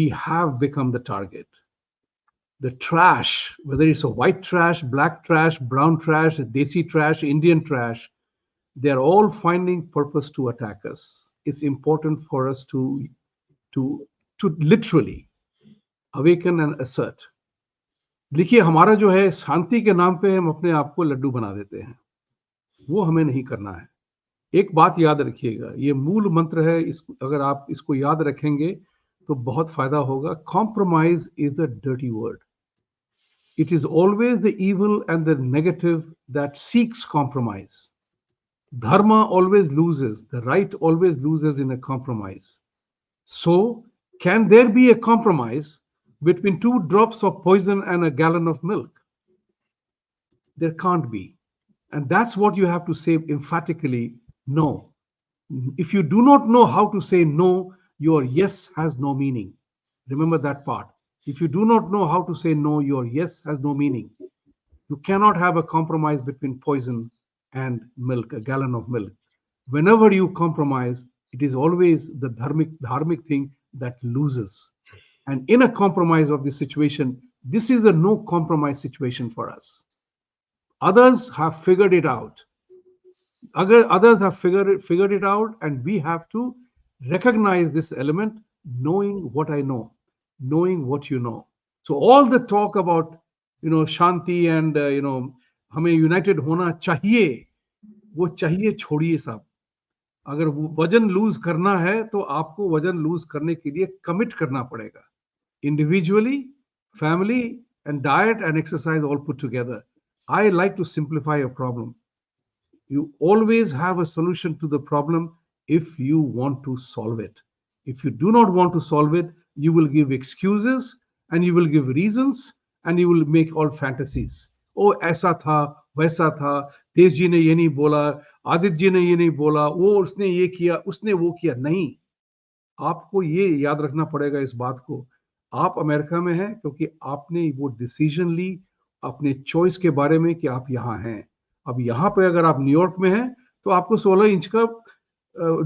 we have become the target. The trash, whether it's a white trash, black trash, brown trash, desi trash, Indian trash, they are all finding purpose to attack us. It's important for us to to literally awaken and assert. देखिए हमारा जो है शांति के नाम पे हम अपने आप को लड्डू बना देते हैं, वो हमें नहीं करना है। एक बात याद रखिएगा, ये मूल मंत्र है, अगर आप इसको याद रखेंगे तो बहुत फायदा होगा। Compromise is a dirty word. It is always the evil and the negative that seeks compromise. Dharma always loses, the right always loses in a compromise. So, can there be a compromise between 2 drops of poison and a gallon of milk? There can't be. And that's what you have to say emphatically no. If you do not know how to say no, your yes has no meaning. Remember that part. If you do not know how to say no, your yes has no meaning. You cannot have a compromise between poison and milk, a gallon of milk. Whenever you compromise, it is always the dharmic thing that loses. And in a compromise of this situation, this is a no compromise situation for us. Others have figured it out. Others have figured it out, and we have to recognize this element, knowing what I know, knowing what you know. So all the talk about shanti and हमें United होना चाहिए, वो चाहिए छोड़िए साहब। अगर वजन loose करना है तो आपको वजन लूज करने के लिए कमिट करना पड़ेगा, individually, family and diet and exercise all put together. I like to simplify a problem. You always have a solution to the problem if you want to solve it. If you do not want to solve it, you will give excuses and you will give reasons and you will make all fantasies. Oh, ऐसा था, वैसा था, तेज जी ने ये नहीं बोला, आदित्य जी ने ये नहीं बोला, वो उसने ये किया, उसने वो किया. नहीं, आपको ये याद रखना पड़ेगा इस बात को, आप अमेरिका में हैं क्योंकि आपने वो डिसीजन ली अपने चॉइस के बारे में कि आप यहाँ हैं. अब यहाँ पे अगर आप न्यूयॉर्क में हैं तो आपको 16 इंच का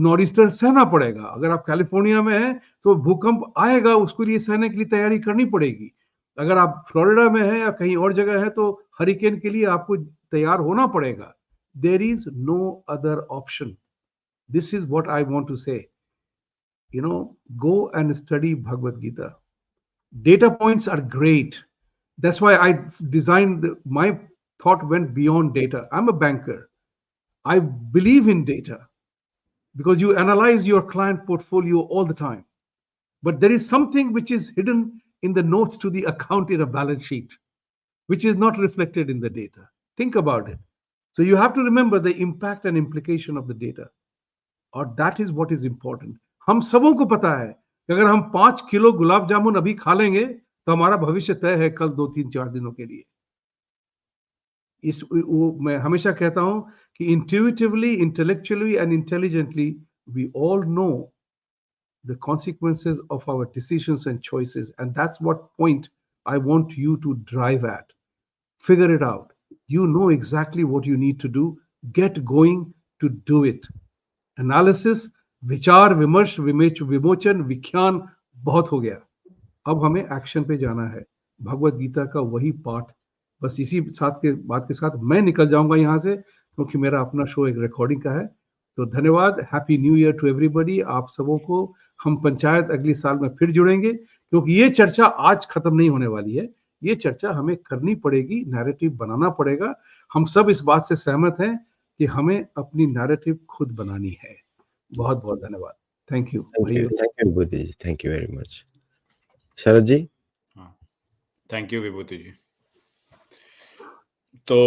नॉर्थ ईस्टर्न सहना पड़ेगा. अगर आप कैलिफोर्निया में हैं तो भूकंप आएगा, उसके लिए सहने के लिए तैयारी करनी पड़ेगी. अगर आप फ्लोरिडा में हैं या कहीं और जगह है तो हरिकेन के लिए आपको तैयार होना पड़ेगा. There is no other option. This is what I want to say. Go and study Bhagavad Gita. Data points are great. That's why I designed my thought went beyond data. I'm a banker. I believe in data because you analyze your client portfolio all the time. But there is something which is hidden in the notes to the account in a balance sheet, which is not reflected in the data. Think about it. So you have to remember the impact and implication of the data. Or that is what is important. हम सबों को पता है कि अगर हम 5 kilo gulab jamun अभी खा लेंगे तो हमारा भविष्य तय है कल 2-3-4 दिनों के लिए. मैं हमेशा कहता हूं कि intuitively, intellectually and intelligently we all know the consequences of our decisions and choices, and that's what point I want you to drive at. Figure it out. You know exactly what you need to do. Get going to do it. Analysis, विचार विमर्श, विमोचन, विख्यान बहुत हो गया. अब हमें action पे जाना है. भगवत गीता का वही पाठ. बस इसी बात के साथ मैं निकल जाऊंगा यहाँ से क्योंकि मेरा अपना शो एक रिकॉर्डिंग का है. तो धन्यवाद. Happy new year to everybody. आप सबों को हम पंचायत अगले साल में फिर जुड़ेंगे क्योंकि ये चर्चा आज खत्म नहीं होने वाली है. ये चर्चा हमें करनी पड़ेगी, नैरेटिव बनाना पड़ेगा. हम सब इस बात से सहमत हैं कि हमें अपनी नैरेटिव खुद बनानी है. बहुत बहुत धन्यवाद. Thank you. Thank you Vibhuti ji. Thank you very much. Sharad ji. Thank you Vibhuti ji. तो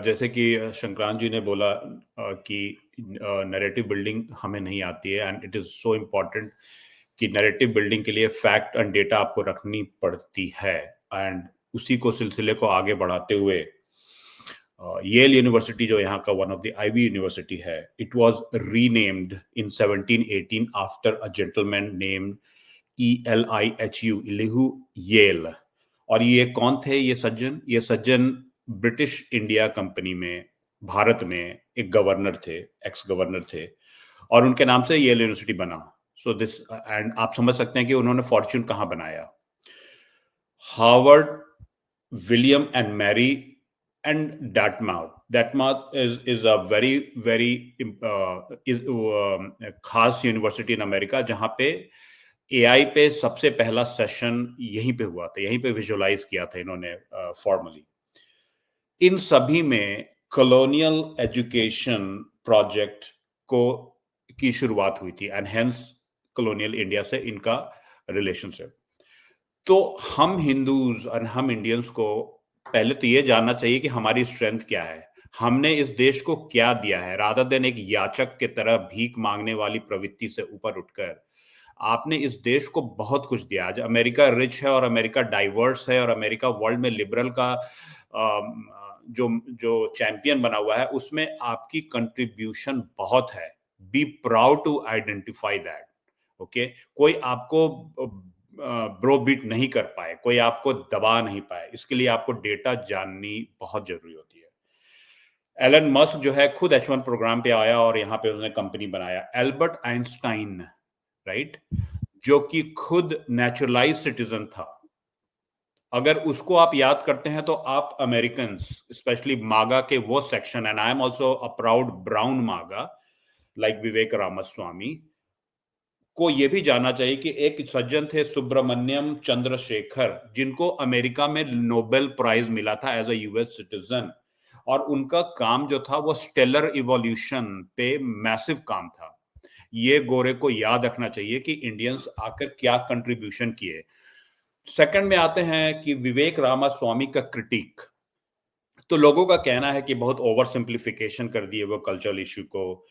जैसे कि शंकरान जी ने बोला कि नैरेटिव बिल्डिंग हमें नहीं आती है, and it is so important कि नैरेटिव बिल्डिंग के लिए फैक्ट एंड डेटा आपको रखनी पड़ती है. एंड उसी को सिलसिले को आगे बढ़ाते हुए येल यूनिवर्सिटी जो यहाँ का one of the Ivy university है, it was renamed in 1718 after a gentleman named ELIHU, Elihu Yale. और ये कौन थे ये सज्जन? ये सज्जन ब्रिटिश इंडिया कंपनी में भारत में एक गवर्नर थे, एक्स गवर्नर थे, और उनके नाम से येल यूनिवर्सिटी बना. सो दिस एंड आप समझ सकते हैं कि उन्होंने फॉर्च्यून कहां बनाया. Harvard, William and Mary and Dartmouth. Dartmouth is a very खास यूनिवर्सिटी इन अमेरिका जहां पे AI पे सबसे पहला सेशन यहीं पे हुआ था, यहीं पे विजुअलाइज किया था इन्होंने फॉर्मली. इन सभी में कॉलोनियल एजुकेशन प्रोजेक्ट को की शुरुआत हुई थी एंड हेंस कॉलोनियल इंडिया से इनका रिलेशनशिप. तो हम हिंदूज और हम इंडियंस को पहले तो ये जानना चाहिए कि हमारी स्ट्रेंथ क्या है, हमने इस देश को क्या दिया है, रादर देन एक याचक के तरह भीख मांगने वाली प्रवृत्ति से ऊपर उठकर आपने इस देश को बहुत कुछ दिया. आज अमेरिका रिच है और अमेरिका डाइवर्स है और अमेरिका वर्ल्ड में लिबरल का जो जो चैंपियन बना हुआ है, उसमें आपकी कंट्रीब्यूशन बहुत है. Be proud to identify that. Okay, कोई आपको ब्रो बीट नहीं कर पाए, कोई आपको दबा नहीं पाए, इसके लिए आपको डेटा जाननी बहुत जरूरी होती है. एलन मस्क जो है खुद H1 प्रोग्राम पे आया और यहाँ पे उसने कंपनी बनाया. एल्बर्ट आइंस्टाइन, राइट, जो कि खुद नेचुरलाइज सिटीजन था. अगर उसको आप याद करते हैं तो आप अमेरिकन, स्पेशली मागा के वो section, and I am also a proud brown मागा लाइक विवेक रामास्वामी, को यह भी जानना चाहिए कि एक सज्जन थे सुब्रमण्यम चंद्रशेखर, जिनको अमेरिका में नोबेल प्राइज मिला था एज अ यूएस सिटीजन, और उनका काम जो था वो स्टेलर इवोल्यूशन पे मैसिव काम था. ये गोरे को याद रखना चाहिए कि इंडियंस आकर क्या कंट्रीब्यूशन किए. सेकंड में आते हैं कि विवेक रामास्वामी का क्रिटिक. तो लोगों का कहना है कि बहुत ओवर सिंप्लीफिकेशन कर दिए वो कल्चरल इश्यू को,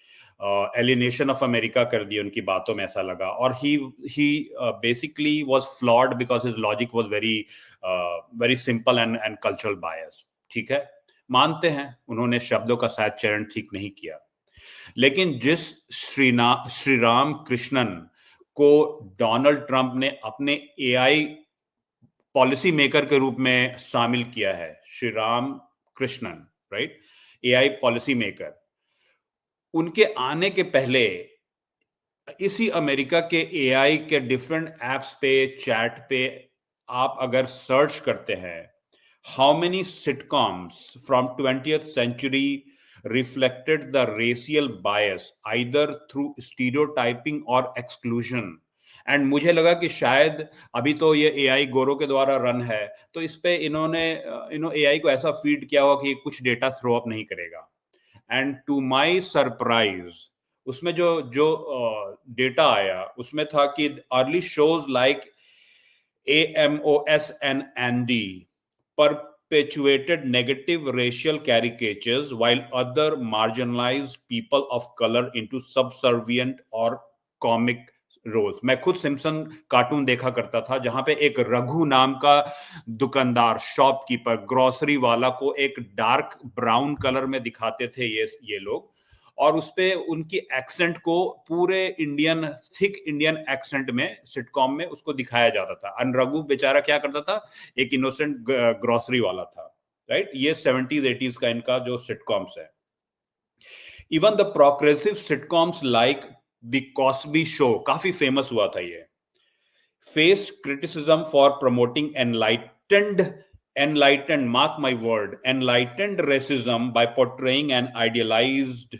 एलिनेशन ऑफ अमेरिका कर दिए उनकी बातों में, ऐसा लगा. और he basically was flawed because his logic was very simple and cultural bias. ठीक है, मानते हैं उन्होंने शब्दों का शायद चयन ठीक नहीं किया, लेकिन जिस श्री राम कृष्णन को डोनाल्ड ट्रंप ने अपने AI पॉलिसी मेकर के रूप में शामिल किया है, Shri Ram Krishnan, right, AI policy maker, उनके आने के पहले इसी अमेरिका के AI के डिफरेंट एप्स पे, चैट पे आप अगर सर्च करते हैं, how many sitcoms from 20th century reflected the racial bias either through stereotyping or exclusion. And मुझे लगा कि शायद अभी तो ये AI गोरों के द्वारा रन है, तो इस पे इन्होंने AI को ऐसा फीड किया हुआ कि कुछ डेटा थ्रो अप नहीं करेगा. एंड टू माय सरप्राइज उसमें जो डेटा आया उसमें था कि early shows like AMOS and ANDI perpetuated negative racial caricatures while other marginalized people of color into subservient or comic roles. मैं खुद सिम्पसन कार्टून देखा करता था जहां पे एक रघु नाम का दुकानदार, शॉपकीपर, ग्रोसरी वाला को एक डार्क ब्राउन कलर में दिखाते थे ये लोग, और उसपे उनकी एक्सेंट को पूरे इंडियन, थिक इंडियन एक्सेंट में सिटकॉम में उसको दिखाया जाता था. और रघु बेचारा क्या करता था, एक इनोसेंट ग्रोसरी वाला था, राइट. ये 70s 80s का इनका जो सिटकॉम्स है. Even the progressive sitcoms like the Cosby show, काफी फेमस हुआ था ये, face criticism for promoting enlightened, mark my word, enlightened racism by portraying an idealized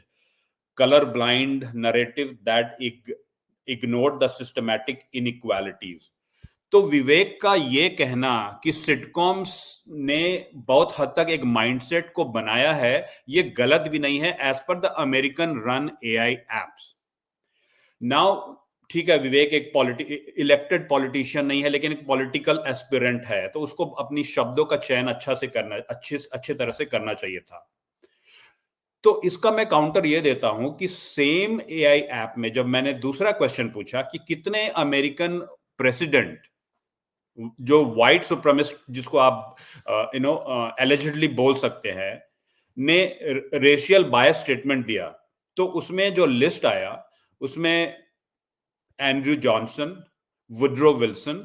colorblind narrative that ignored the systematic inequalities. तो विवेक का ये कहना कि सिटकॉम्स ने बहुत हद तक एक माइंडसेट को बनाया है, ये गलत भी नहीं है as per the American run AI apps. Now ठीक है, विवेक एक इलेक्टेड पॉलिटिशियन नहीं है, लेकिन एक पॉलिटिकल एस्पिरेंट है, तो उसको अपनी शब्दों का चयन अच्छे तरह से करना चाहिए था. तो इसका मैं काउंटर ये देता हूं कि सेम AI ऐप में जब मैंने दूसरा क्वेश्चन पूछा कि कितने अमेरिकन प्रेसिडेंट जो व्हाइट सुप्रीमिस्ट, जिसको आप एलिजिडली बोल सकते हैं, ने रेशियल बायस स्टेटमेंट दिया, तो उसमें जो लिस्ट आया उसमें Andrew Johnson, Woodrow Wilson,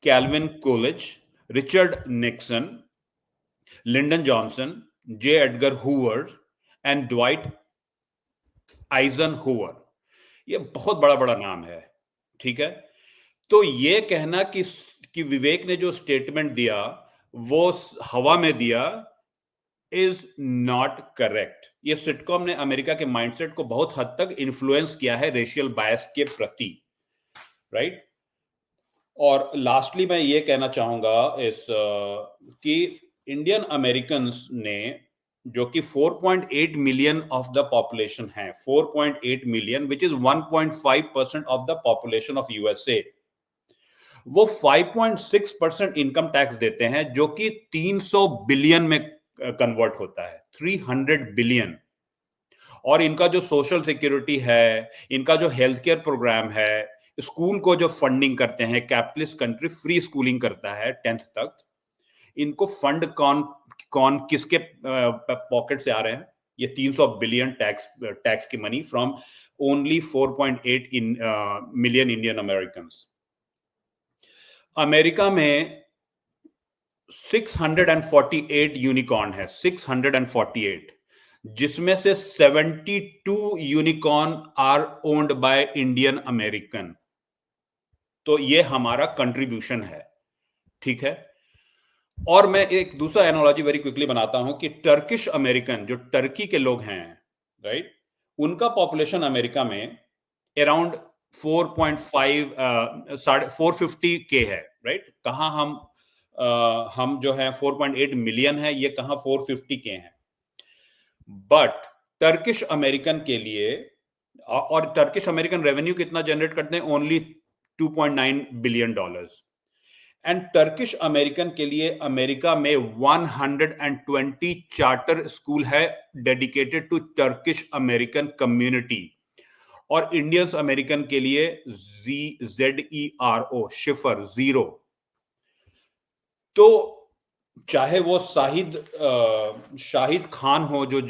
Calvin Coolidge, Richard Nixon, Lyndon Johnson, J. Edgar Hoover and Dwight Eisenhower. ये बहुत बड़ा नाम है. ठीक है। तो ये कहना कि विवेक ने जो स्टेटमेंट दिया वो हवा में दिया इज नॉट करेक्ट। ये सिटकॉम ने अमेरिका के माइंडसेट को बहुत हद तक इन्फ्लुएंस किया है रेशियल बायस के प्रति, राइट। और लास्टली मैं ये कहना चाहूंगा कि इंडियन अमेरिकन ने, जो कि 4.8 मिलियन ऑफ द पॉपुलेशन है, 4.8 million which is 1.5% of the population of USA, वो 5.6% इनकम टैक्स देते हैं, जो कि 300 बिलियन में कन्वर्ट होता है, 300 बिलियन। और इनका जो सोशल सिक्योरिटी है, इनका जो हेल्थ केयर प्रोग्राम है, स्कूल को जो फंडिंग करते हैं, कैपिटलिस्ट कंट्री फ्री स्कूलिंग करता है 10th तक, इनको फंड कौन किसके पॉकेट से आ रहे हैं? ये 300 बिलियन टैक्स की money from only 4.8 million Indian American. America में 648 यूनिकॉर्न है, 648, जिसमें से 72 unicorn are owned by Indian American. तो ये हमारा कंट्रीब्यूशन है, ठीक है। और मैं एक दूसरा एनालॉजी वेरी क्विकली बनाता हूं कि टर्किश अमेरिकन, जो टर्की के लोग हैं, राइट, उनका पॉपुलेशन अमेरिका में अराउंड 450 के है, राइट। कहां हम जो है 4.8 मिलियन है, ये कहां 450 के हैं। बट टर्किश अमेरिकन के लिए, और टर्किश अमेरिकन रेवेन्यू कितना जनरेट करते हैं? Only $2.9 billion. And Turkish American के लिए अमेरिका में 120 चार्टर स्कूल है dedicated to Turkish American community. और इंडियंस अमेरिकन के लिए ZERO, शिफर, 0। तो चाहे वो शाहिद खान हो, जो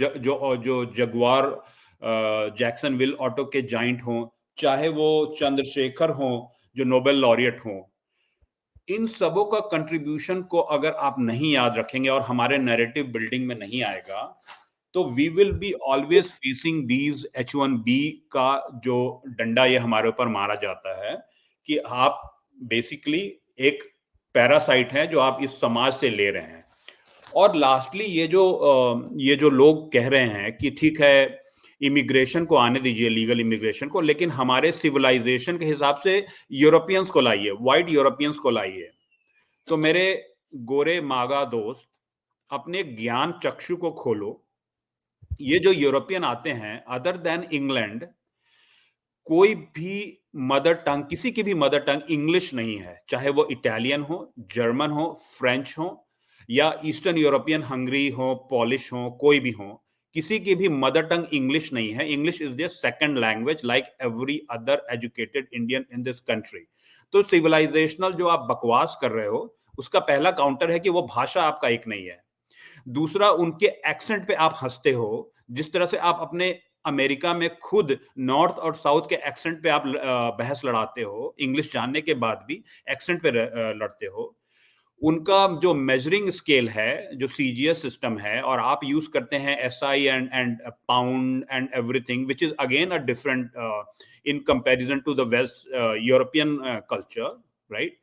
जगुआर जैक्सनविल ऑटो के जाइंट हो, चाहे वो चंद्रशेखर हो जो नोबेल लॉरिएट हो, इन सबों का कंट्रीब्यूशन को अगर आप नहीं याद रखेंगे और हमारे नैरेटिव बिल्डिंग में नहीं आएगा, तो we will be always facing these H1B का जो डंडा ये हमारे ऊपर मारा जाता है कि आप बेसिकली एक पैरासाइट हैं जो आप इस समाज से ले रहे हैं। और लास्टली ये जो लोग कह रहे हैं कि ठीक है इमिग्रेशन को आने दीजिए, लीगल इमिग्रेशन को, लेकिन हमारे सिविलाइजेशन के हिसाब से यूरोपियंस को लाइए, वाइट यूरोपियंस को लाइए। तो मेरे गोरे मागा दोस्त, अपने ज्ञान चक्षु को खोलो। ये जो यूरोपियन आते हैं, अदर देन इंग्लैंड, कोई भी मदर टंग, किसी की भी मदर टंग इंग्लिश नहीं है, चाहे वो इटालियन हो, जर्मन हो, फ्रेंच हो, या ईस्टर्न यूरोपियन, हंगरी हो, पॉलिश हो, कोई भी हो, किसी की भी मदर टंग इंग्लिश नहीं है। English is their second language like every other educated Indian in this country. तो सिविलाइजेशनल जो आप बकवास कर रहे हो, उसका पहला काउंटर है कि वो भाषा आपका एक नहीं है। दूसरा, उनके एक्सेंट पे आप हंसते हो। जिस तरह से आप अपने अमेरिका में खुद नॉर्थ और साउथ के एक्सेंट पे आप बहस लड़ाते हो, इंग्लिश जानने के बाद भी एक्सेंट पे लड़ते हो। उनका जो मेजरिंग स्केल है, जो CGS सिस्टम है, और आप यूज करते हैं SI and pound and everything, which is again a different in comparison to the west European culture, right.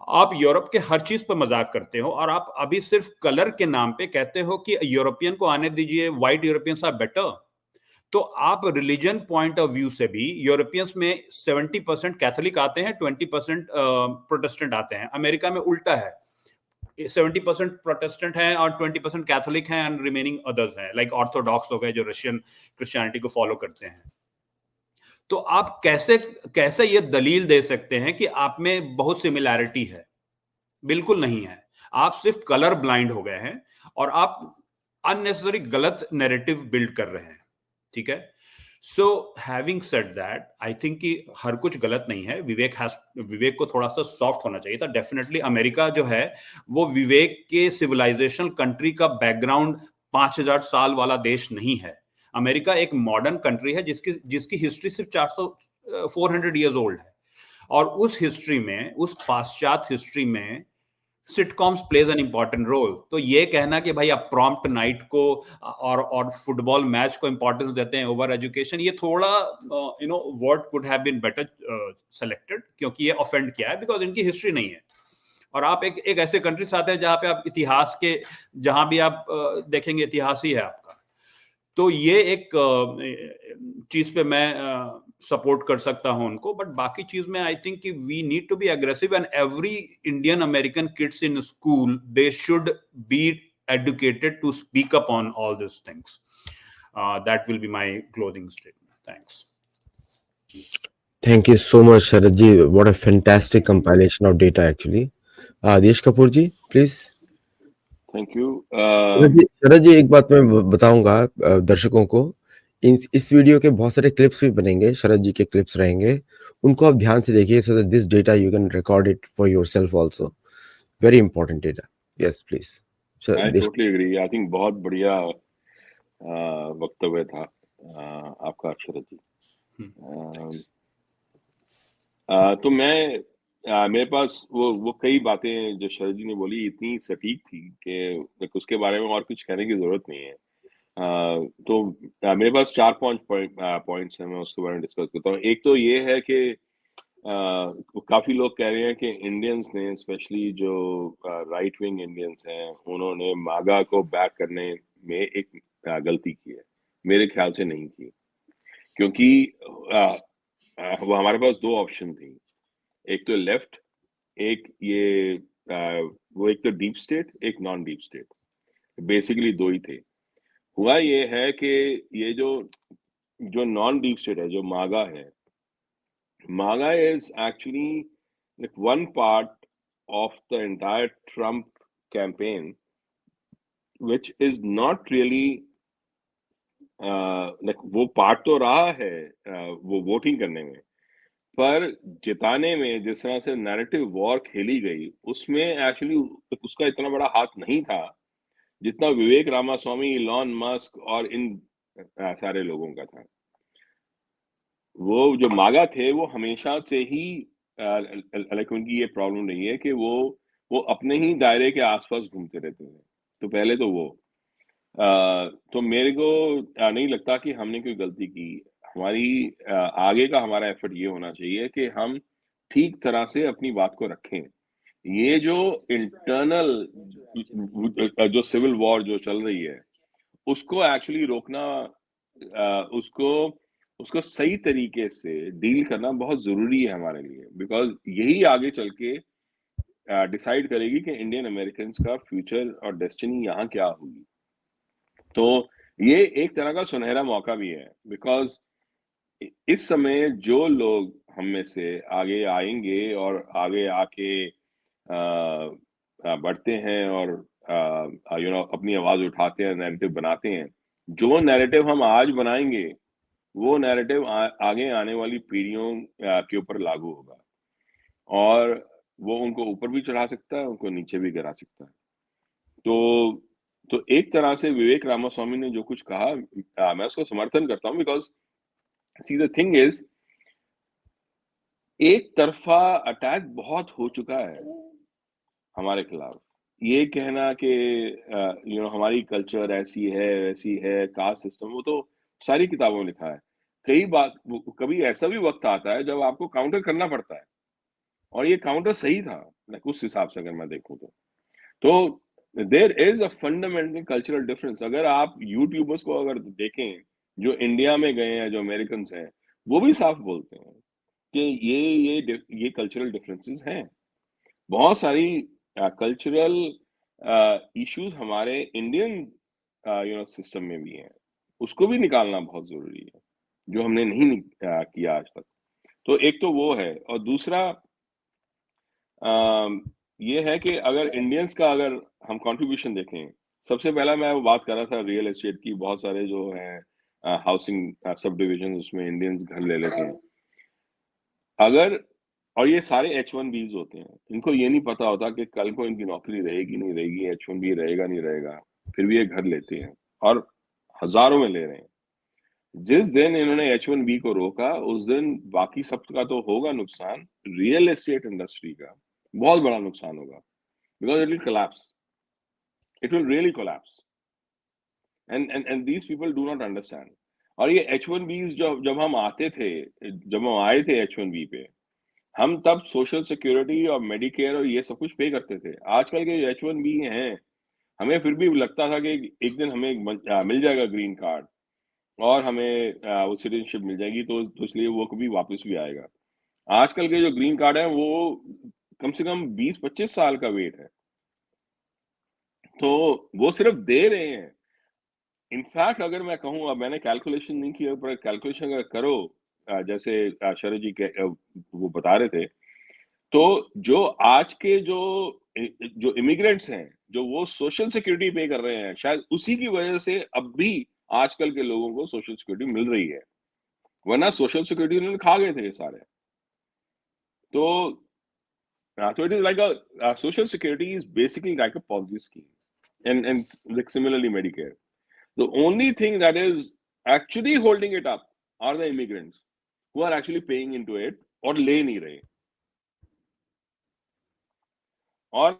Europe यूरोप के हर चीज पर मजाक करते हो, और आप अभी सिर्फ कलर के नाम पे कहते हो कि यूरोपियन को आने दीजिए, व्हाइट यूरोपियंस आर बेटर। तो आप रिलीजन पॉइंट ऑफ व्यू से भी यूरोपियंस में 70% कैथोलिक आते हैं, 20% प्रोटेस्टेंट आते हैं। अमेरिका में उल्टा है, 70% प्रोटेस्टेंट हैं और 20% कैथोलिक हैं, एंड रिमेनिंग अदर्स हैं, लाइक ऑर्थोडॉक्स हो गए जो रशियन क्रिश्चियनिटी को फॉलो करते हैं। तो आप कैसे ये दलील दे सकते हैं कि आप में बहुत सिमिलैरिटी है? बिल्कुल नहीं है। आप सिर्फ कलर ब्लाइंड हो गए हैं और आप अननेसेसरी गलत नैरेटिव बिल्ड कर रहे हैं, ठीक है। So having said that, I think कि हर कुछ गलत नहीं है। विवेक को थोड़ा सा सॉफ्ट होना चाहिए था। डेफिनेटली अमेरिका जो है वो विवेक के सिविलाइजेशनल कंट्री का बैकग्राउंड 5000 साल वाला देश नहीं है। अमेरिका एक मॉडर्न कंट्री है जिसकी हिस्ट्री सिर्फ 400 ईयर्स ओल्ड है। और उस हिस्ट्री में, उस पाश्चात्य हिस्ट्री में sitcoms plays an important role. तो ये कहना कि भाई आप प्रॉम्प्ट नाइट को और फुटबॉल मैच को इंपॉर्टेंस देते हैं ओवर एजुकेशन, ये थोड़ा word could have been better selected, क्योंकि ये ऑफेंड किया है, बिकॉज इनकी हिस्ट्री नहीं है। और आप एक ऐसे कंट्री से आते हैं जहां पे आप इतिहास के, जहां भी आप देखेंगे इतिहास ही है आपका। तो ये एक चीज पे मैं सपोर्ट कर सकता हूं उनको, बट बाकी चीज में आई थिंक कि we need to be aggressive, and every Indian American kids in school they should be educated to speak up on all these things. That will be my closing statement. Thanks. Thank you so much, Sharad ji. What a fantastic compilation of data, actually. Desh Kapoor ji, please. Thank you. शरद जी, एक बात मैं बताऊंगा दर्शकों को, इस video के बहुत सारे क्लिप्स भी बनेंगे, शरद जी के क्लिप्स रहेंगे, उनको आप ध्यान से देखिए, so that this data you can record it for yourself also. Very important data. Yes, please. I totally agree. I think बहुत बढ़िया वक्तव्य था आपका शरद जी। तो मेरे पास वो कई बातें जो शरद जी ने बोली इतनी सटीक थी कि उसके बारे में और कुछ कहने की जरूरत नहीं है। तो मेरे पास 4 पॉइंट्स हैं, मैं उसके बारे में डिस्कस करता हूँ। एक तो ये है कि काफी लोग कह रहे हैं कि इंडियंस ने, स्पेशली जो राइट विंग इंडियंस हैं, उन्होंने मागा को बैक करने में एक गलती की है। मेरे ख्याल से नहीं की, क्योंकि वो हमारे पास 2 ऑप्शन थी, एक तो लेफ्ट, एक ये वो एक तो डीप स्टेट, एक नॉन डीप स्टेट, बेसिकली 2 ही थे। हुआ ये है कि ये जो नॉन डीप स्टेट है, जो मागा है, MAGA is actually like one part of the entire Trump campaign, which is not really like वो पार्ट तो रहा है वो वोटिंग करने में, पर जिताने में जिस तरह से नैरेटिव वॉर खेली गई, उसमें एक्चुअली उसका इतना बड़ा हाथ नहीं था जितना विवेक रामास्वामी, इलॉन मस्क और इन सारे लोगों का था। वो जो मागा थे वो हमेशा से ही लाइक उनकी ये प्रॉब्लम नहीं है कि वो अपने ही दायरे के आसपास घूमते रहते हैं। तो पहले तो वो तो मेरे को नहीं लगता कि हमने कोई गलती की। हमारी आगे का हमारा एफर्ट ये होना चाहिए कि हम ठीक तरह से अपनी बात को रखें। ये जो इंटरनल जो सिविल वॉर जो चल रही है, उसको एक्चुअली रोकना, उसको सही तरीके से डील करना बहुत जरूरी है हमारे लिए, बिकॉज यही आगे चल के डिसाइड करेगी कि इंडियन अमेरिकन का फ्यूचर और डेस्टिनी यहाँ क्या होगी। तो ये एक तरह का सुनहरा मौका भी है, बिकॉज इस समय जो लोग हम में से आगे आएंगे और आगे आके बढ़ते हैं और अपनी आवाज उठाते हैं, नैरेटिव बनाते हैं, जो नैरेटिव हम आज बनाएंगे वो नैरेटिव आगे आने वाली पीढ़ियों के ऊपर लागू होगा, और वो उनको ऊपर भी चढ़ा सकता है, उनको नीचे भी गिरा सकता है। तो एक तरह से विवेक रामास्वामी ने जो कुछ कहा, मैं उसको समर्थन करता हूँ, because see the thing is, एक तरफा अटैक बहुत हो चुका है हमारे खिलाफ। ये कहना कि हमारी कल्चर ऐसी है वैसी है, कास्ट सिस्टम, वो तो सारी किताबों में लिखा है। कभी ऐसा भी वक्त आता है जब आपको काउंटर करना पड़ता है, और ये काउंटर सही था उस हिसाब से अगर मैं देखूं तो there is a fundamental cultural difference. अगर आप यूट्यूबर्स को अगर देखें जो इंडिया में गए हैं, जो अमेरिकन हैं, वो भी साफ बोलते हैं कि ये कल्चरल डिफरेंसेस हैं। बहुत सारी कल्चरल इश्यूज हमारे इंडियन सिस्टम में भी हैं, उसको भी निकालना बहुत जरूरी है, जो हमने नहीं किया आज तक। तो एक तो वो है, और दूसरा ये है कि अगर इंडियंस का अगर हम कंट्रीब्यूशन देखें, सबसे पहला मैं वो बात कर रहा था रियल एस्टेट की। बहुत सारे जो हैं हाउसिंग सब डिविजन, उसमें इंडियंस घर ले लेते हैं। अगर, और ये सारे H1Bs होते हैं, इनको ये नहीं पता होता कि कल को इनकी नौकरी रहेगी नहीं रहेगी, H1B रहेगा नहीं रहेगा, फिर भी ये घर लेते हैं और हजारों में ले रहे हैं। जिस दिन इन्होंने H1B को रोका, उस दिन बाकी सब का तो होगा नुकसान, रियल एस्टेट इंडस्ट्री का बहुत बड़ा नुकसान होगा, because it will collapse. It will really collapse. And these people do not understand. और ये H1Bs जब हम आते थे, जब हम आए थे H1B पे, हम तब सोशल सिक्योरिटी और मेडिकेयर और ये सब कुछ पे करते थे. आजकल के H1B हैं, हमें फिर भी लगता था कि एक दिन हमें मिल जाएगा ग्रीन कार्ड और हमें वो सिटीजनशिप मिल जाएगी, तो इसलिए वो कभी वापस भी आएगा. आजकल के जो ग्रीन कार्ड है वो कम से कम 20-25 साल का वेट है, तो वो सिर्फ दे रहे हैं. इनफैक्ट अगर मैं कहूँ, अब मैंने कैलकुलेशन नहीं किया, पर कैलकुलेशन अगर करो, जैसे शरद जी वो बता रहे थे, तो जो आज के जो इमिग्रेंट्स हैं, जो वो सोशल सिक्योरिटी पे कर रहे हैं, शायद उसी की वजह से अब भी आजकल के लोगों को सोशल सिक्योरिटी मिल रही है, वरना सोशल सिक्योरिटी उन्होंने खा गए थे सारे. तो it is like a social security is basically like a Ponzi scheme, and like similarly Medicare. The only thing that is actually holding it up are the immigrants who are actually paying into it और ले नहीं रहे. और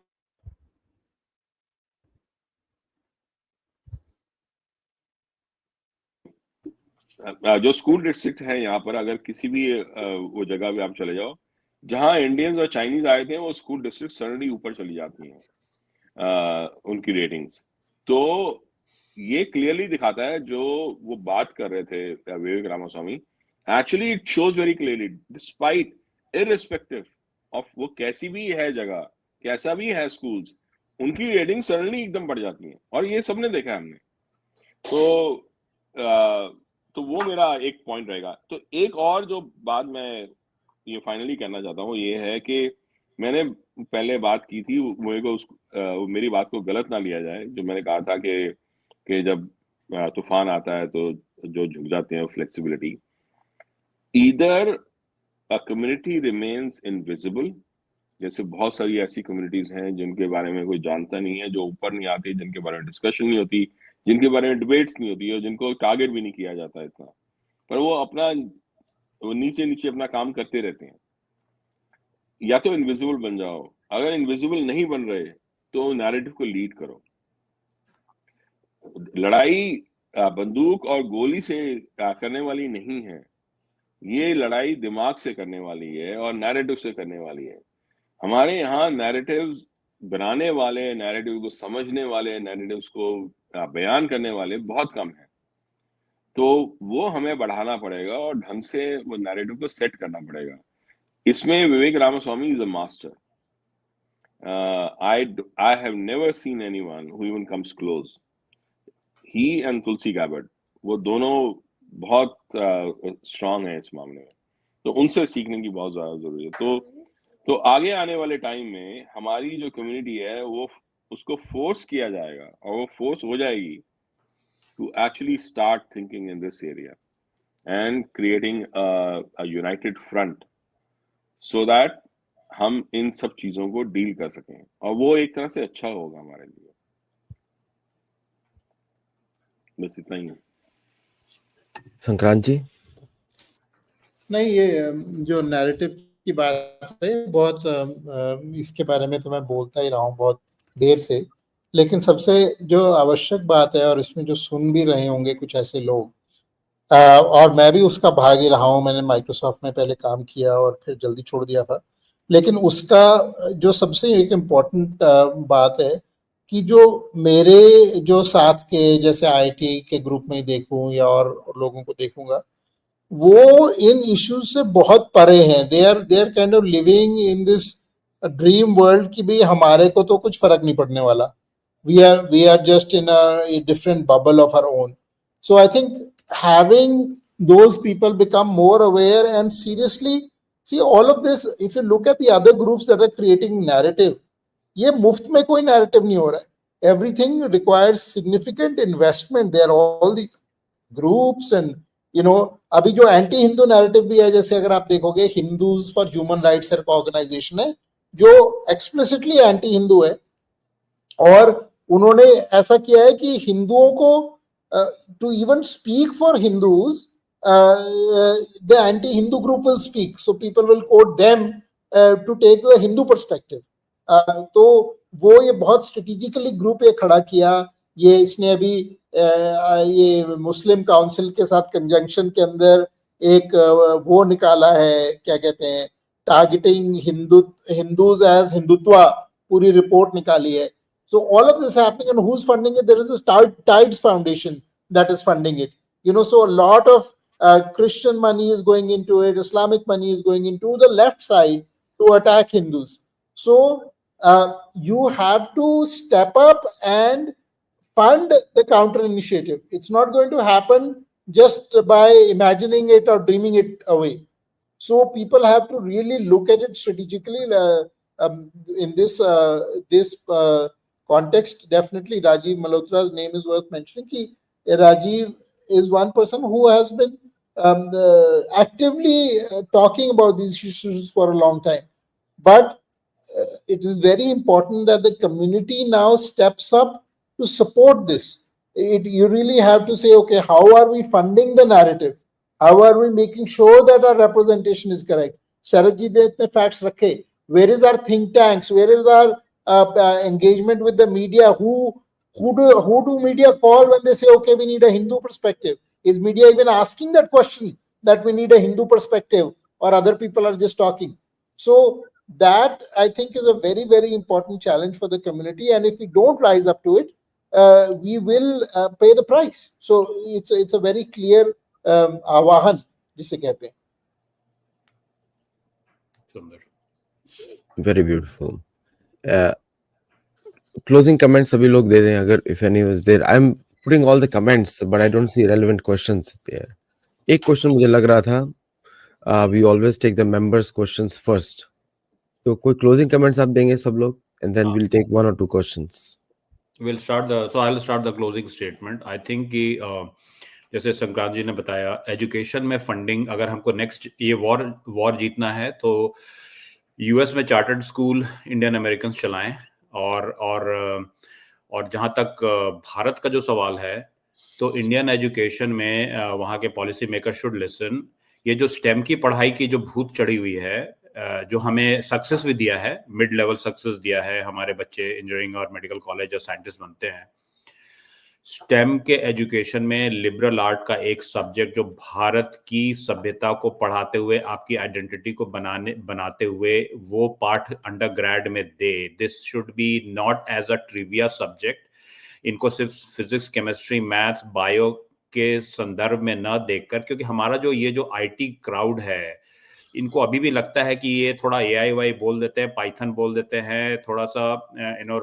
जो school district है यहाँ पर, अगर किसी भी वो जगह पे आप चले जाओ जहाँ इंडियंस और चाइनीज आए थे, वो स्कूल डिस्ट्रिक्ट सडनली ऊपर चली जाती हैं उनकी रेटिंग्स. तो ये क्लियरली दिखाता है, जो वो बात कर रहे थे Vivek Ramaswamy, actually it shows very clearly, despite irrespective of वो कैसी भी है जगह, कैसा भी है स्कूल्स, उनकी रेटिंग सडनली एकदम बढ़ जाती है. और ये सबने देखा है हमने. तो वो मेरा एक पॉइंट रहेगा. तो एक और जो बात मैं ये फाइनली कहना चाहता हूँ, ये है कि मैंने पहले बात की थी, मेरे को मेरी बात को गलत ना लिया जाए, जो मैंने कहा था कि जब तूफान आता है तो जो झुक जाते हैं flexibility. Either a community remains invisible, जैसे बहुत सारी ऐसी कम्युनिटीज हैं जिनके बारे में कोई जानता नहीं है, जो ऊपर नहीं आती, जिनके बारे में डिस्कशन नहीं होती, जिनके बारे में डिबेट्स नहीं होती, और जिनको टारगेट भी नहीं किया जाता इतना, पर वो नीचे नीचे अपना काम करते रहते हैं. या तो इनविजिबल बन जाओ. अगर इनविजिबल नहीं बन रहे तो नैरेटिव को लीड करो. लड़ाई बंदूक और गोली से करने वाली नहीं है, ये लड़ाई दिमाग से करने वाली है और नैरेटिव से करने वाली है. हमारे यहाँ नैरेटिव्स बनाने वाले, नैरेटिव को समझने वाले, नैरेटिव्स को बयान करने वाले बहुत कम हैं. तो वो हमें बढ़ाना पड़ेगा और ढंग से वो नैरेटिव को सेट करना पड़ेगा. इसमें Vivek Ramaswamy is a master. I have never seen anyone who even comes close. He and Tulsi Gabbard, वो दोनों बहुत स्ट्रांग हैं इस मामले में, तो उनसे सीखने की बहुत ज्यादा जरूरी है. तो आगे आने वाले टाइम में हमारी जो कम्युनिटी है, वो उसको फोर्स किया जाएगा, और वो फोर्स हो जाएगी to actually start thinking in this area and creating a united front so that हम इन सब चीजों को डील कर सकें, और वो एक तरह से अच्छा होगा हमारे लिए. बस इतना ही है. संक्रांत जी. नहीं, ये जो नैरेटिव की बात है, बहुत इसके बारे में तो मैं बोलता ही रहा हूँ बहुत देर से, लेकिन सबसे जो आवश्यक बात है, और इसमें जो सुन भी रहे होंगे कुछ ऐसे लोग, और मैं भी उसका भाग ही रहा हूँ. मैंने माइक्रोसॉफ्ट में पहले काम किया और फिर जल्दी छोड़ दिया था. लेकिन उसका जो सबसे एक इम्पॉर्टेंट बात है कि जो मेरे जो साथ के, जैसे आईटी के ग्रुप में देखूं या और लोगों को देखूंगा, वो इन इश्यूज से बहुत परे हैं. They are kind of living in this dream world कि भाई हमारे को तो कुछ फर्क नहीं पड़ने वाला. we are just in a different bubble of our own. So I think having those people become more aware and seriously see all of this. If you look at the other groups that are creating narrative, ये मुफ्त में कोई narrative नहीं हो रहा है. Everything requires significant investment. There are all these groups and अभी जो एंटी हिंदू नैरेटिव भी है, जैसे अगर आप देखोगे Hindus for human rights organisation है जो एक्सप्लिसिटली एंटी हिंदू है, और उन्होंने ऐसा किया है कि हिंदुओं को to even speak for Hindus, the anti Hindu group will speak, so people will quote them to take the Hindu perspective. तो वो ये बहुत स्ट्रेटेजिकली ग्रुप ये खड़ा किया। ये इसने अभी ये मुस्लिम काउंसिल के साथ कंजंक्शन के अंदर एक वो निकाला है, क्या कहते हैं, टारगेटिंग हिंदूज एज हिंदुत्वा, पूरी रिपोर्ट निकाली है। So all of this happening, and who's funding it? There is a Tides Foundation that is funding it. So a lot of Christian money is going into it, Islamic money is going into the left side to attack Hindus. So you have to step up and fund the counter initiative. It's not going to happen just by imagining it or dreaming it away. So people have to really look at it strategically in this context. Definitely Rajiv Malhotra's name is worth mentioning. Rajiv is one person who has been actively talking about these issues for a long time. But it is very important that the community now steps up to support this. You really have to say, okay, how are we funding the narrative? How are we making sure that our representation is correct? Sharad ji ne itne facts rakhe. Where is our think tanks? Where is our engagement with the media? Who do media call when they say, okay, we need a Hindu perspective? Is media even asking that question, that we need a Hindu perspective, or other people are just talking? So that, I think, is a very, very important challenge for the community. And if we don't rise up to it, we will pay the price. So it's a very clear आवाहन जिसे कहते हैं. Very beautiful. Closing comments सभी लोग दे दें अगर if any was there. I'm putting all the comments, but I don't see relevant questions there. एक question मुझे लग रहा था, we always take the members questions first. तो कोई closing comments आप देंगे सब लोग, and then we'll take one or two questions. I'll start the closing statement. I think कि जैसे संक्रांत जी ने बताया, एजुकेशन में फंडिंग, अगर हमको नेक्स्ट ये वॉर जीतना है तो यूएस में चार्टर्ड स्कूल इंडियन अमेरिकन चलाएं, और जहां तक भारत का जो सवाल है, तो इंडियन एजुकेशन में वहां के पॉलिसी मेकर शुड लिसन. ये जो स्टेम की पढ़ाई की जो भूत चढ़ी हुई है, जो हमें सक्सेस भी दिया है, मिड लेवल सक्सेस दिया है, हमारे बच्चे इंजीनियरिंग और मेडिकल कॉलेज और साइंटिस्ट बनते हैं. स्टेम के एजुकेशन में लिबरल आर्ट का एक सब्जेक्ट जो भारत की सभ्यता को पढ़ाते हुए, आपकी आइडेंटिटी को बनाते हुए वो पाठ अंडर ग्रेड में दे. This should be not as a trivia subject. इनको सिर्फ फिजिक्स, केमिस्ट्री, मैथ्स, बायो के संदर्भ में न देखकर, क्योंकि हमारा जो ये जो आईटी क्राउड है, इनको अभी भी लगता है कि ये थोड़ा AI बोल देते हैं, पाइथन बोल देते हैं, थोड़ा सा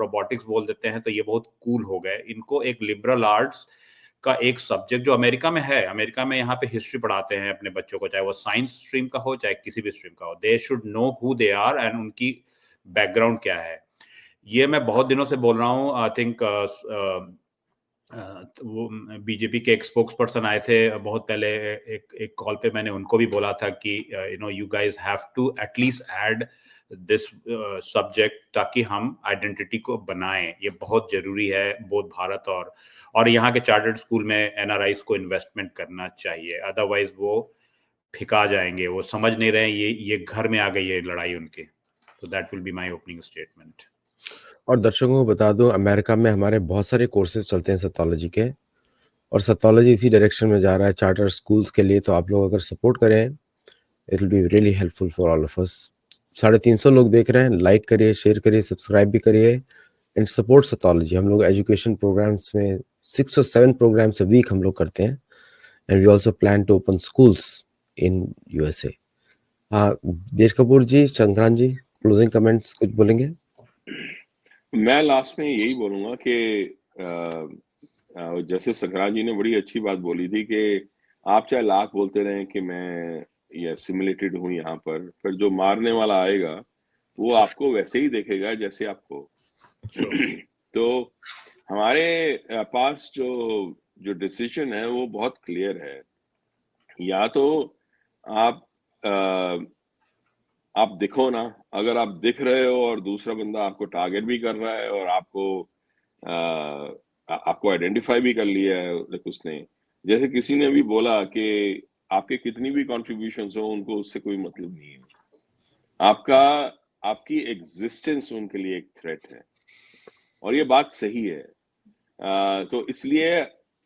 रोबोटिक्स बोल देते हैं, तो ये बहुत कूल हो गए. इनको एक लिबरल आर्ट्स का एक सब्जेक्ट जो अमेरिका में है, अमेरिका में यहाँ पे हिस्ट्री पढ़ाते हैं अपने बच्चों को, चाहे वो साइंस स्ट्रीम का हो चाहे किसी भी स्ट्रीम का हो. They should know who they are and उनकी बैकग्राउंड क्या है. ये मैं बहुत दिनों से बोल रहा हूँ. आई थिंक वो बीजेपी के एक स्पोक्स पर्सन आए थे बहुत पहले, एक कॉल पे मैंने उनको भी बोला था कि you guys have to at least add this subject, ताकि हम आइडेंटिटी को बनाएं. ये बहुत जरूरी है बोथ भारत और यहाँ के चार्टर्ड स्कूल में एनआरआईज को इन्वेस्टमेंट करना चाहिए. अदरवाइज वो फिका जाएंगे, वो समझ नहीं रहे, ये घर में आ गई है लड़ाई उनके. तो that will be my opening statement. और दर्शकों को बता दो, अमेरिका में हमारे बहुत सारे कोर्सेज चलते हैं सतोलॉजी के, और सतोलॉजी इसी डायरेक्शन में जा रहा है चार्टर स्कूल्स के लिए. तो आप लोग अगर सपोर्ट करें, it will be really helpful for all of us. 350 लोग देख रहे हैं. लाइक करिए, शेयर करिए, सब्सक्राइब भी करिए एंड सपोर्ट सतोलॉजी. हम लोग एजुकेशन प्रोग्राम्स में 6 or 7 प्रोग्राम्स अ वीक हम लोग करते हैं, and we also plan to open schools in USA. Desh Kapoor ji, Sankrant ji, closing comments कुछ बोलेंगे? मैं लास्ट में यही बोलूंगा कि जैसे संक्रांत जी ने बड़ी अच्छी बात बोली थी कि आप चाहे लाख बोलते रहें कि मैं ये सिमुलेटेड हूँ यहाँ पर, फिर जो मारने वाला आएगा वो आपको वैसे ही देखेगा जैसे आपको. तो हमारे पास जो डिसीजन है वो बहुत क्लियर है. या तो आप दिखो ना. अगर आप दिख रहे हो और दूसरा बंदा आपको टारगेट भी कर रहा है और आपको आइडेंटिफाई भी कर लिया है उसने, जैसे किसी ने भी बोला कि आपके कितनी भी कॉन्ट्रीब्यूशंस हो, उनको उससे कोई मतलब नहीं है. आपकी एग्जिस्टेंस उनके लिए एक थ्रेट है. और ये बात सही है। तो इसलिए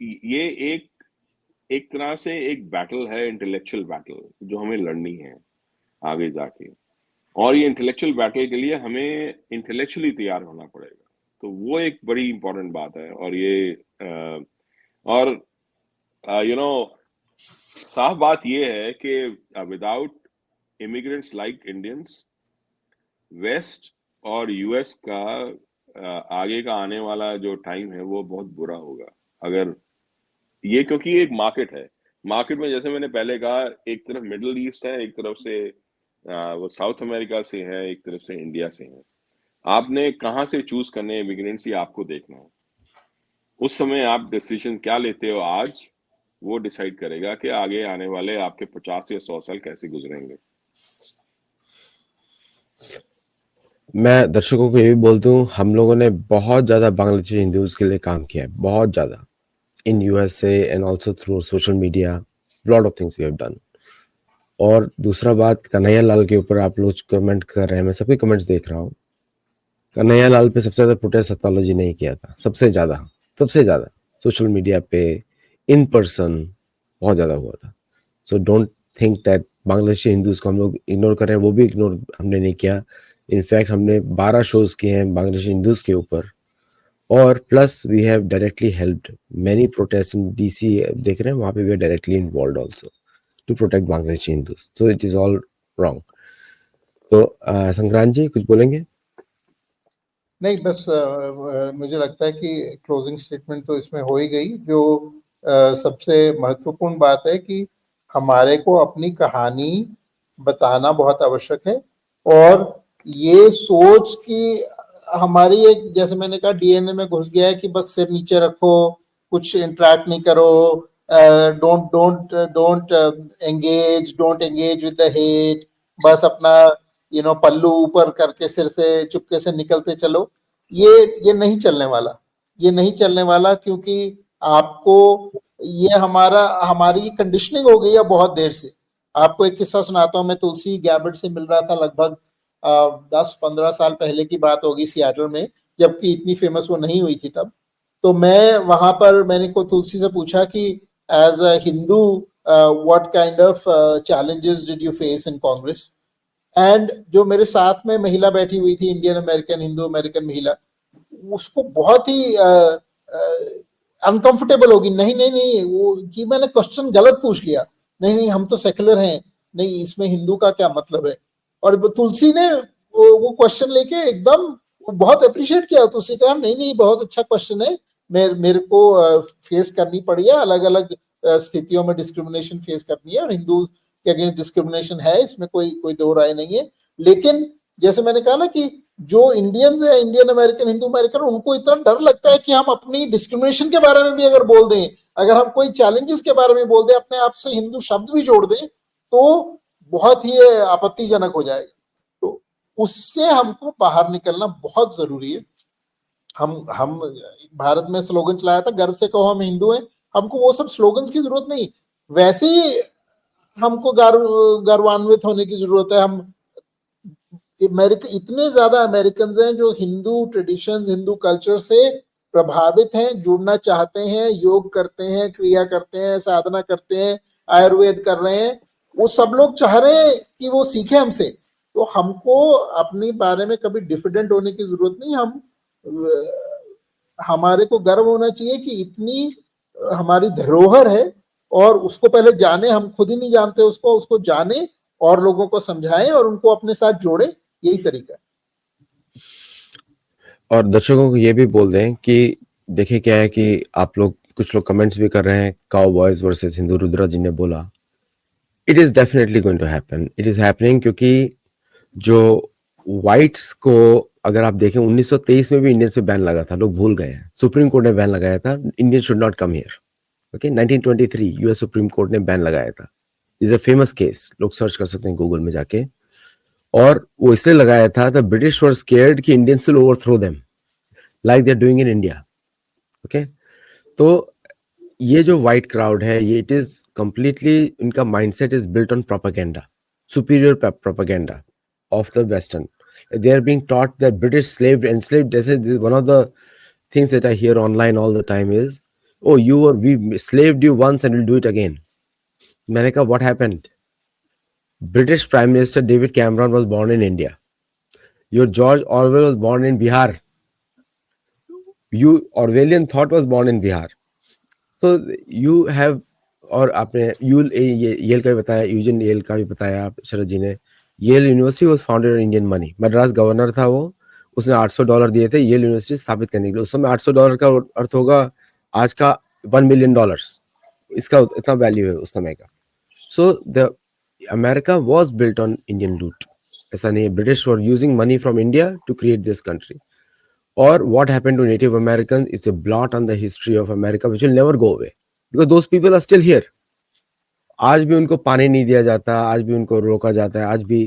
ये एक तरह से एक बैटल है, इंटेलेक्चुअल बैटल, जो हमें लड़नी है आगे जाके, और ये इंटेलेक्चुअल बैटल के लिए हमें इंटेलेक्चुअली तैयार होना पड़ेगा। तो वो एक बड़ी इंपॉर्टेंट बात है। और ये और यू नो साफ बात ये है कि without immigrants like Indians, west और यूएस का आगे का आने वाला जो टाइम है वो बहुत बुरा होगा। अगर ये, क्योंकि एक मार्केट है, मार्केट में जैसे मैंने पहले कहा, एक तरफ मिडिल ईस्ट है, एक तरफ से वो साउथ अमेरिका से है, एक तरफ से इंडिया से है। आपने कहाँ से चूज करने इमिग्रेंट्स, ये आपको देखना है। उस समय आप डिसीजन क्या लेते हो आज, वो डिसाइड करेगा कि आगे आने वाले आपके 50 या 100 साल कैसे गुजरेंगे। मैं दर्शकों को ये भी बोलता हूँ, हम लोगों ने बहुत ज़्यादा बांग्लादेशी हिंदूज के लिए काम किया है, बहुत ज़्यादा, in USA and also through social media, lot of things we have done. और दूसरा बात, कन्हैया लाल के ऊपर आप लोग कमेंट कर रहे हैं, मैं सबके कमेंट्स देख रहा हूँ। कन्हैया लाल पे सबसे ज़्यादा प्रोटेस्ट सत्तालॉजी नहीं किया था, सबसे ज़्यादा सोशल मीडिया पे, इन पर्सन बहुत ज़्यादा हुआ था। So don't think that Bangladeshi Hindus को हम लोग इग्नोर कर रहे हैं, वो भी इग्नोर हमने नहीं किया। इनफैक्ट हमने 12 शोज किए हैं बांग्लादेशी हिंदूज के ऊपर, और plus we have directly helped many protest in DC, देख रहे हैं वहाँ पे we are directly involve also to protect Bangladeshi Hindus. So it is all wrong. तो संक्रांत जी कुछ बोलेंगे? नहीं, बस मुझे लगता है कि क्लोजिंग स्टेटमेंट तो इसमें हो ही गई। जो सबसे महत्वपूर्ण बात है कि हमारे को अपनी कहानी बताना बहुत आवश्यक है, और ये सोच कि हमारी एक, जैसे मैंने कहा, DNA में घुस गया है कि बस सिर नीचे रखो, कुछ इंटरेक्ट नहीं करो, don't engage with the hate, बस अपना पल्लू ऊपर करके सिर से चुपके से निकलते चलो। ये नहीं चलने वाला, क्योंकि आपको ये हमारी कंडीशनिंग हो गई है बहुत देर से। आपको एक किस्सा सुनाता हूँ। मैं तुलसी गैबर्ट से मिल रहा था, लगभग 10-15 साल पहले की बात होगी, सियाटल में, जबकि इतनी फेमस वो नहीं हुई थी तब। तो मैं वहां पर, मैंने को तुलसी से पूछा कि as a Hindu what kind of challenges did you face in Congress. And जो मेरे साथ में महिला बैठी हुई थी, इंडियन अमेरिकन, हिंदू अमेरिकन महिला, उसको बहुत ही अनकंफर्टेबल होगी। नहीं, वो कि मैंने क्वेश्चन गलत पूछ लिया। नहीं, हम तो सेकुलर हैं, नहीं इसमें हिंदू का क्या मतलब है। और तुलसी ने वो क्वेश्चन लेके एकदम बहुत अप्रिशिएट किया। तुलसी कहा नहीं, बहुत अच्छा क्वेश्चन है, मेरे को फेस करनी पड़ी है, अलग अलग स्थितियों में डिस्क्रिमिनेशन फेस करनी है, और हिंदू के अगेंस्ट डिस्क्रिमिनेशन है, इसमें कोई दो राय नहीं है। लेकिन जैसे मैंने कहा ना कि जो इंडियंस है, इंडियन अमेरिकन, हिंदू अमेरिकन, उनको इतना डर लगता है कि हम अपनी डिस्क्रिमिनेशन के बारे में भी अगर बोल दें, अगर हम कोई चैलेंजेस के बारे में बोल दें, अपने आप से हिंदू शब्द भी जोड़ दें, तो बहुत ही आपत्तिजनक हो जाएगा। तो उससे हमको बाहर निकलना बहुत जरूरी है। हम भारत में स्लोगन चलाया था, गर्व से कहो हम हिंदू हैं। हमको वो सब स्लोगन्स की जरूरत नहीं, वैसे ही हमको गर्वान्वित होने की जरूरत है। हम इतने ज्यादा अमेरिकन हैं जो हिंदू ट्रेडिशंस, हिंदू कल्चर से प्रभावित हैं, जुड़ना चाहते हैं, योग करते हैं, क्रिया करते हैं, साधना करते हैं, आयुर्वेद कर रहे हैं। वो सब लोग चाह रहे हैं कि वो सीखे हमसे। तो हमको अपने बारे में कभी डिफिडेंट होने की जरूरत नहीं। हमारे को गर्व होना चाहिए कि इतनी हमारी धरोहर है, और उसको पहले जाने, हम खुद ही नहीं जानते उसको जाने, और लोगों को समझाएं और उनको अपने साथ जोड़े। यही तरीका है। और दर्शकों को ये भी बोल दें कि देखिए क्या है कि आप लोग, कुछ लोग कमेंट्स भी कर रहे हैं, काउबॉयज वर्सेस हिंदू, रुद्रा जी ने बोला, it is definitely going to happen, it is happening. क्योंकि जो व्हाइट्स को अगर आप देखें, 1923 में भी इंडियंस पे बैन लगा था, लोग भूल गए हैं, सुप्रीम कोर्ट ने बैन लगाया था, Indian should not come here. Okay, 1923 US supreme court ने बैन लगाया था। इज अ फेमस केस, लोग सर्च कर सकते हैं गूगल में जाके। और वो इसलिए लगाया था, द ब्रिटिश वर स्केयर्ड कि Indians will overthrow them like they are doing in India. Okay, तो ये जो व्हाइट क्राउड है, ये इट इज कंप्लीटली, इनका mindset is built on propaganda, superior propaganda of the western. They are being taught that British enslaved. This is one of the things that I hear online all the time is, oh, we slaved you once and we'll do it again. मैंने कहा, what happened? British Prime Minister David Cameron was born in India. Your George Orwell was born in Bihar. You Orwellian thought was born in Bihar. So you have, और आपने L का भी बताया, यूजन L का भी बताया आप शरद जी ने. Yale university was founded on Indian money. Madras governor था वो, उसने $800 दिए थे येल यूनिवर्सिटी स्थापित करने के लिए. उस समय $800 का अर्थ होगा आज का $1 million. इसका इतना वैल्यू है उस समय का. So the America was built on Indian लूट. ऐसा नहीं है. British were using money from India to create this country. Or what happened to Native Americans is a blot on the history of America which will never go away because those people are still here. आज भी उनको पानी नहीं दिया जाता, आज भी उनको रोका जाता है. आज भी,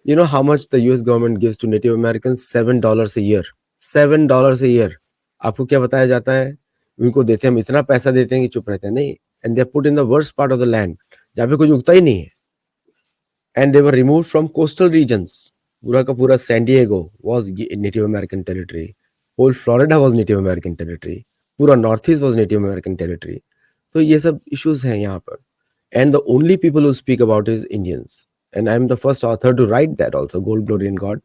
you know how much the US government gives to Native Americans? $7 a year. $7 a year. आपको क्या बताया जाता है? उनको देते हैं, हम इतना पैसा देते हैं कि चुप रहते हैं. नहीं. And they are put in the worst part of the land जहाँ पे कुछ उगता ही नहीं है. And they were removed from coastal regions. पूरा का पूरा San Diego was Native American territory. Whole Florida was Native American territory. पूरा Northeast was Native American territory. तो ये सब issues हैं यहाँ पर. And the only people who speak about is Indians. And I am the first author to write that also, Gold, Glory and God.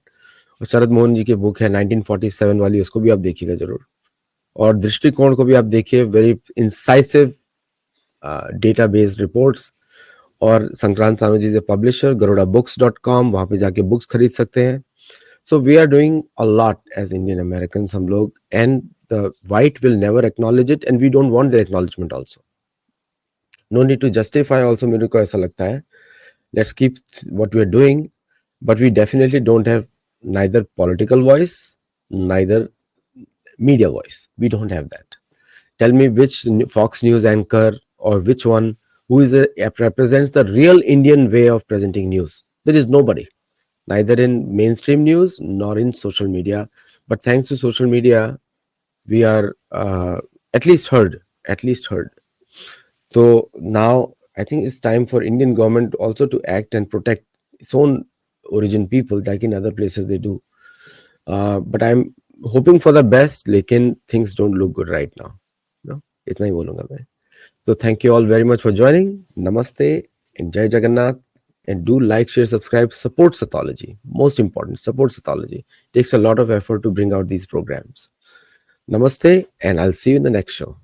और शरद मोहन जी की book है 1947 वाली, उसको भी आप देखिएगा जरूर. और दृष्टिकोण को भी आप देखिए, very incisive data based reports. और संक्रांत Sanu ji is publisher, garuda-books.com, वहां पे जाके बुक्स खरीद सकते हैं. So we are doing a lot as Indian Americans, हम लोग, and the white will never acknowledge it, and we don't want their acknowledgement also. No need to justify also. मेरे को ऐसा लगता है, let's keep what we are doing, but we definitely don't have neither political voice, neither media voice. We don't have that. Tell me which Fox News anchor or which one who represents the real Indian way of presenting news. There is nobody. Neither in mainstream news nor in social media. But thanks to social media, we are at least heard. So now I think it's time for Indian government also to act and protect its own origin people, like in other places they do. But I'm hoping for the best, लेकिन things don't look good right now. No? इतना ही बोलूँगा मैं. So thank you all very much for joining. Namaste and Jai Jagannath. And do like, share, subscribe, support Sathology. Most important, support Sathology. It takes a lot of effort to bring out these programs. Namaste, and I'll see you in the next show.